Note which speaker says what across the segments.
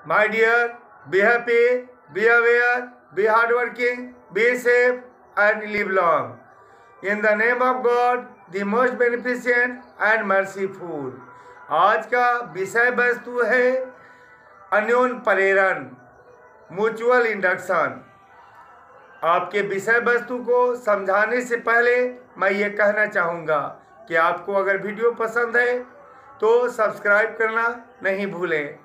Speaker 1: My dear, be happy, be aware, be hardworking, be safe and live long. In the name of God, the most beneficent and merciful. आज का विषय वस्तु है अन्योन प्रेरण, mutual induction. आपके विषय वस्तु को समझाने से पहले मैं ये कहना चाहूँगा कि आपको अगर वीडियो पसंद है तो सब्सक्राइब करना नहीं भूलें।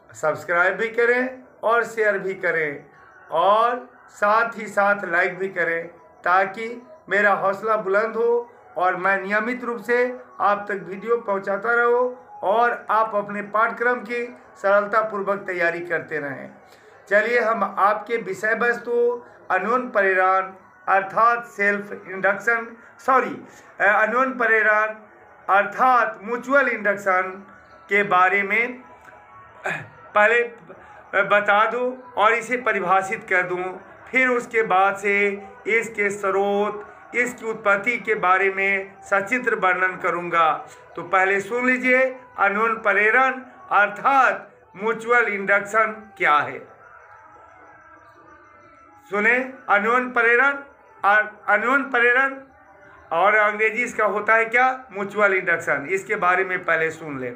Speaker 1: सब्सक्राइब भी करें और शेयर भी करें और साथ ही साथ लाइक भी करें ताकि मेरा हौसला बुलंद हो और मैं नियमित रूप से आप तक वीडियो पहुंचाता रहूं और आप अपने पाठ्यक्रम की सरलतापूर्वक तैयारी करते रहें। चलिए हम आपके विषय वस्तु अन्योन प्रेरण अर्थात सेल्फ इंडक्शन अन्योन प्रेरण अर्थात म्यूचुअल इंडक्शन के बारे में पहले बता दूं और इसे परिभाषित कर दूं, फिर उसके बाद से इसके स्रोत, इसकी उत्पत्ति के बारे में सचित्र वर्णन करूंगा। तो पहले सुन लीजिए अन्योन प्रेरण अर्थात म्यूचुअल इंडक्शन क्या है। सुने, अन्योन प्रेरण और अंग्रेजी इसका होता है क्या, म्यूचुअल इंडक्शन। इसके बारे में पहले सुन ले।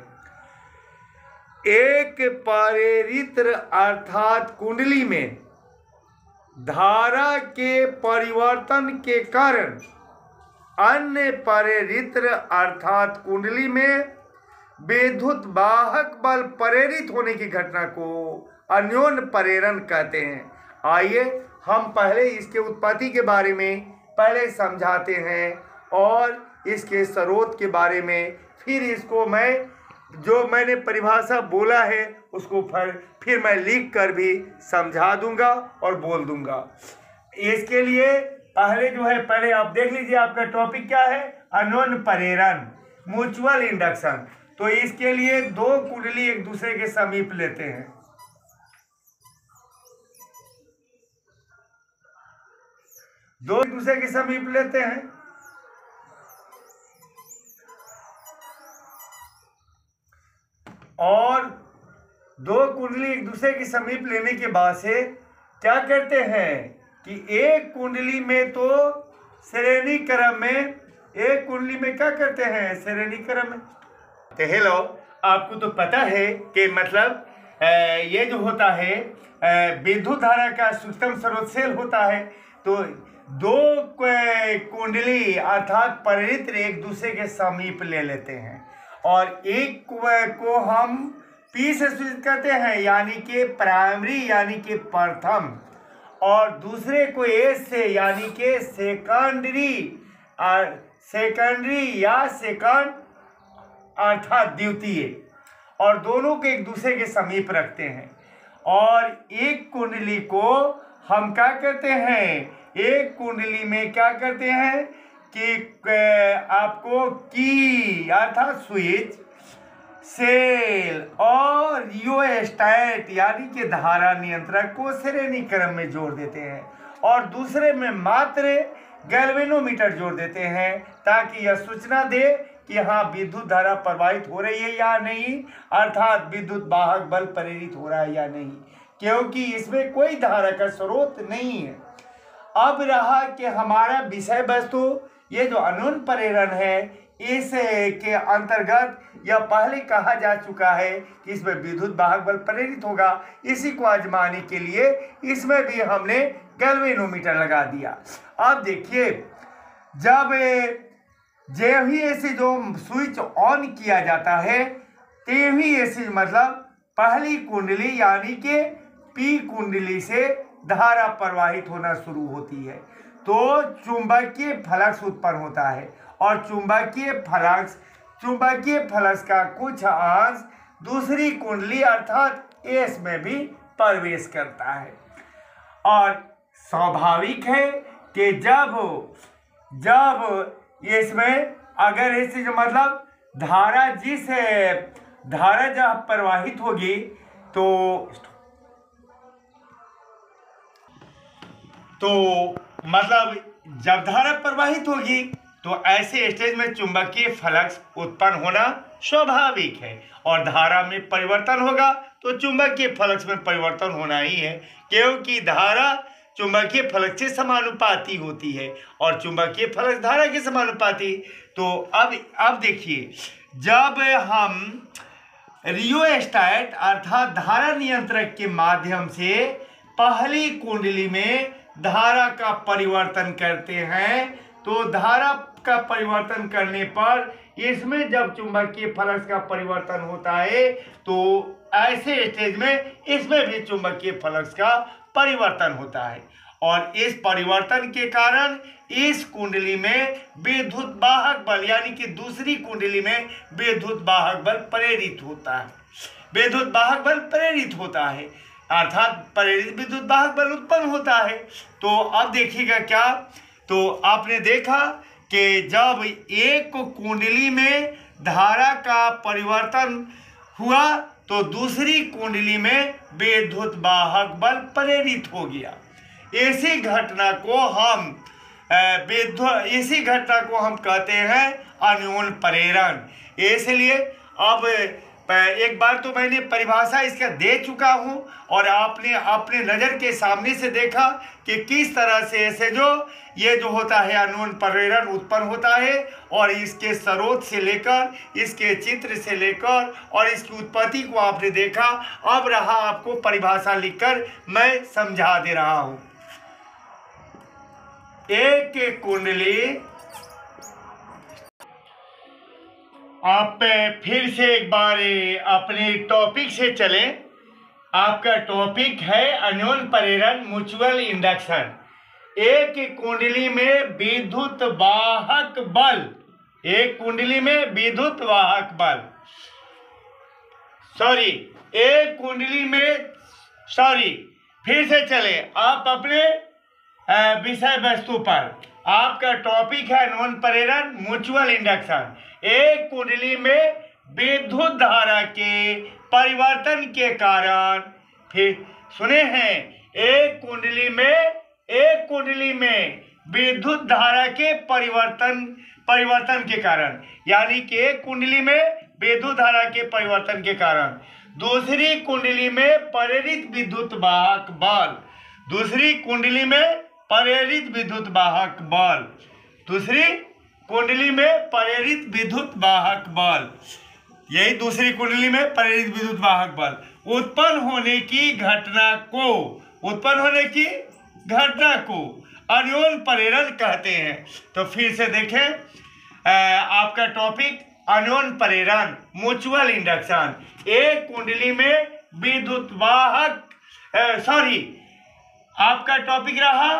Speaker 1: एक प्रेरित्र अर्थात कुंडली में धारा के परिवर्तन के कारण अन्य प्रेरित्र अर्थात कुंडली में विद्युत वाहक बल प्रेरित होने की घटना को अन्योन प्रेरण कहते हैं। आइए हम पहले इसके उत्पत्ति के बारे में पहले समझाते हैं और इसके स्रोत के बारे में, फिर इसको मैं जो मैंने परिभाषा बोला है उसको फिर मैं लिख कर भी समझा दूंगा और बोल दूंगा। इसके लिए पहले आप देख लीजिए आपका टॉपिक क्या है, अन्योन प्रेरण म्यूचुअल इंडक्शन। तो इसके लिए दो कुंडली एक दूसरे के समीप लेते हैं। दो एक दूसरे के समीप लेते हैं और दो कुंडली एक दूसरे के समीप लेने के बाद से क्या करते हैं कि एक कुंडली में तो श्रेणी क्रम में, एक कुंडली में क्या करते हैं श्रेणी क्रम में। तो हेलो, आपको तो पता है कि मतलब ये जो होता है विद्युत धारा का सूक्ष्म स्रोत सेल होता है। तो दो कुंडली अर्थात प्रेरित्र एक दूसरे के समीप ले लेते हैं और एक को हम P से सूचित करते हैं यानी कि प्राइमरी यानी कि प्रथम, और दूसरे को S से यानी कि सेकेंडरी या सेकंड अर्थात द्वितीय, और दोनों को एक दूसरे के समीप रखते हैं। और एक कुंडली को हम क्या करते हैं, एक कुंडली में क्या करते हैं कि आपको की अर्थात स्विच, सेल और रियोस्टेट यानी कि धारा नियंत्रक को श्रेणी क्रम में जोड़ देते हैं और दूसरे में मात्र गैल्वेनोमीटर जोड़ देते हैं ताकि यह सूचना दे कि हाँ विद्युत धारा प्रवाहित हो रही है या नहीं, अर्थात विद्युत वाहक बल प्रेरित हो रहा है या नहीं, क्योंकि इसमें कोई धारा का स्रोत नहीं है। अब रहा कि हमारा विषय वस्तु ये जो अन्योन प्रेरण है, इस के अंतर्गत यह पहले कहा जा चुका है कि इसमें विद्युत वाहक बल प्रेरित होगा। इसी को आजमाने के लिए इसमें भी हमने गैल्वेनोमीटर लगा दिया। अब देखिए, जब ही ऐसे जो स्विच ऑन किया जाता है तेवी ऐसे मतलब पहली कुंडली यानी कि P कुंडली से धारा प्रवाहित होना शुरू होती है तो चुंबकीय फ्लक्स उत्पन्न होता है और चुंबकीय फ्लक्स का कुछ अंश दूसरी कुंडली अर्थात S में भी प्रवेश करता है। और स्वाभाविक है कि जब इसमें अगर ऐसे जो मतलब धारा जब प्रवाहित होगी तो मतलब जब धारा प्रवाहित होगी तो ऐसे स्टेज में चुंबकीय फ्लक्स उत्पन्न होना स्वाभाविक है और धारा में परिवर्तन होगा तो चुंबकीय फ्लक्स में परिवर्तन होना ही है, क्योंकि धारा चुंबकीय फ्लक्स से समानुपाती होती है और चुंबकीय फ्लक्स धारा के समानुपाती। तो अब देखिए, जब हम रियोस्टैट अर्थात धारा नियंत्रक के माध्यम से पहली कुंडली में धारा का परिवर्तन करते हैं, तो धारा का परिवर्तन करने पर इसमें जब चुंबकीय फ्लक्स का परिवर्तन होता है तो ऐसे स्टेज में इसमें भी चुंबकीय फ्लक्स का परिवर्तन होता है और इस परिवर्तन के कारण इस कुंडली में विद्युत वाहक बल यानी कि दूसरी कुंडली में विद्युत वाहक बल प्रेरित होता है। विद्युत वाहक बल प्रेरित होता है अर्थात प्रेरित विद्युत वाहक बल उत्पन्न होता है। तो अब देखिएगा क्या, तो आपने देखा कि जब एक कुंडली में धारा का परिवर्तन हुआ तो दूसरी कुंडली में विद्युत वाहक बल प्रेरित हो गया। इसी घटना को हम कहते हैं अन्योन प्रेरण। इसलिए अब एक बार तो मैंने परिभाषा इसका दे चुका हूं और आपने अपने नज़र के सामने से देखा कि किस तरह से ऐसे ये जो होता है अन्योन प्रेरण उत्पन्न होता है और इसके स्रोत से लेकर इसके चित्र से लेकर और इसकी उत्पत्ति को आपने देखा। अब रहा आपको परिभाषा लिखकर मैं समझा दे रहा हूं। एक कुंडली, आप फिर से एक बार अपने टॉपिक से चलें। आपका टॉपिक है अन्योन प्रेरण म्यूचुअल इंडक्शन। एक कुंडली में विद्युत वाहक बल, एक कुंडली में विद्युत वाहक बल, फिर से चले आप अपने विषय वस्तु पर। आपका टॉपिक है अन्योन प्रेरण म्यूचुअल इंडक्शन। एक कुंडली में विद्युत धारा के परिवर्तन के कारण, फिर सुने हैं, एक कुंडली में विद्युत धारा के परिवर्तन के कारण, यानी कि एक कुंडली में विद्युत धारा के परिवर्तन के कारण दूसरी कुंडली में प्रेरित विद्युत वाहक बल, दूसरी कुंडली में प्रेरित विद्युत वाहक बल, दूसरी कुंडली में प्रेरित विद्युत वाहक बल, यही दूसरी कुंडली में प्रेरित विद्युत वाहक बल उत्पन्न होने की घटना को अन्योन प्रेरण कहते हैं। तो फिर से देखें, आपका टॉपिक अन्योन प्रेरण म्यूचुअल इंडक्शन। एक कुंडली में विद्युत वाहक आपका टॉपिक रहा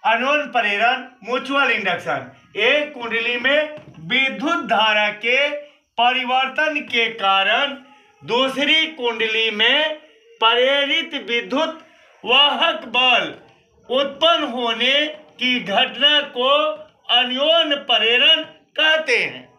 Speaker 1: अन्योन प्रेरण म्यूचुअल इंडक्शन। एक कुंडली में विद्युत धारा के परिवर्तन के कारण दूसरी कुंडली में प्रेरित विद्युत वाहक बल उत्पन्न होने की घटना को अन्योन प्रेरण कहते हैं।